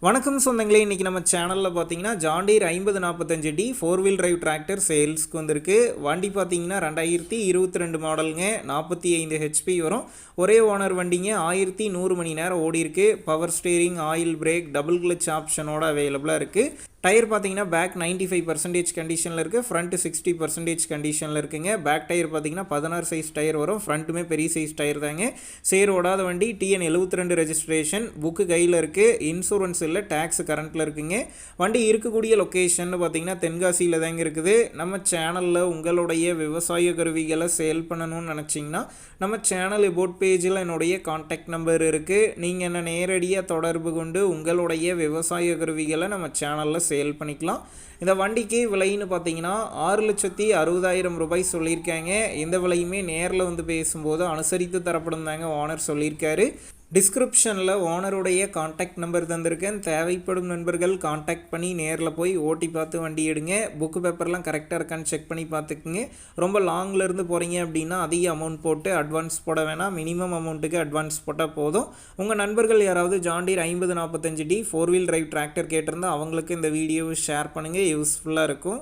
வணக்கம் சொந்தங்களே, இன்றைக்கி நம்ம சேனலில் பார்த்தீங்கன்னா John Deere 5045D 4 wheel drive tractor சேல்ஸ்க்கு வந்திருக்கு. வண்டி பார்த்தீங்கன்னா 2022 மாடலுங்க, 45 ஹெச்பி வரும். ஒரே ஓனர் வண்டிங்க, 1100 மணி நேரம் ஓடி இருக்கு. Power steering, oil brake, double clutch ஆப்ஷனோட அவைலபிளாக இருக்குது. டயர் பார்த்தீங்கன்னா பேக் 95% கண்டிஷனில் இருக்குது, ஃப்ரண்ட் 60% கண்டிஷனில் இருக்குங்க. பேக் டயர் பார்த்தீங்கன்னா 16 சைஸ் டயர் வரும், ஃப்ரண்ட்டுமே பெரிய சைஸ் டயர் தாங்க. சேர் ஓடாத வண்டி, TN 72 ரெஜிஸ்ட்ரேஷன், புக்கு கையில் இருக்குது, இன்சூரன்ஸ் இல்லை, டேக்ஸ் கரண்ட்டில் இருக்குங்க. வண்டி இருக்கக்கூடிய லொக்கேஷன் பார்த்தீங்கன்னா தென்காசியில் தாங்க இருக்குது. நம்ம சேனலில் உங்களுடைய விவசாய கருவிகளை சேல் பண்ணணும்னு நினச்சிங்கன்னா நம்ம சேனல் எபோட் பேஜில் என்னுடைய கான்டாக்ட் நம்பர் இருக்குது. நீங்கள் என்ன நேரடியாக தொடர்பு கொண்டு உங்களுடைய விவசாய கருவிகளை நம்ம சேனலில் சேல் பண்ணிக்கலாம். இந்த வண்டிக்கு விலைன்னு பார்த்தீங்கன்னா 6,60,000 ரூபாய் சொல்லியிருக்காங்க. இந்த விலையுமே நேரில் வந்து பேசும்போது அனுசரித்து தரப்படும் தாங்க ஓனர் சொல்லியிருக்காரு. டிஸ்கிரிப்ஷனில் ஓனருடைய கான்டாக்ட் நம்பர் தந்திருக்கேன். தேவைப்படும் நண்பர்கள் கான்டாக்ட் பண்ணி நேரில் போய் ஓட்டி பார்த்து வண்டி எடுங்க. புக்கு பேப்பர்லாம் கரெக்டாக இருக்கான்னு செக் பண்ணி பார்த்துக்குங்க. ரொம்ப லாங்லேருந்து போகிறீங்க அப்படின்னா அதிக அமௌண்ட் போட்டு அட்வான்ஸ் போட வேணாம், மினிமம் அமௌண்ட்டுக்கு அட்வான்ஸ் போட்டால் போதும். உங்கள் நண்பர்கள் யாராவது John Deere 5045D 4 wheel drive tractor கேட்டிருந்தால் அவங்களுக்கு இந்த வீடியோவை ஷேர் பண்ணுங்கள், யூஸ்ஃபுல்லாக இருக்கும்.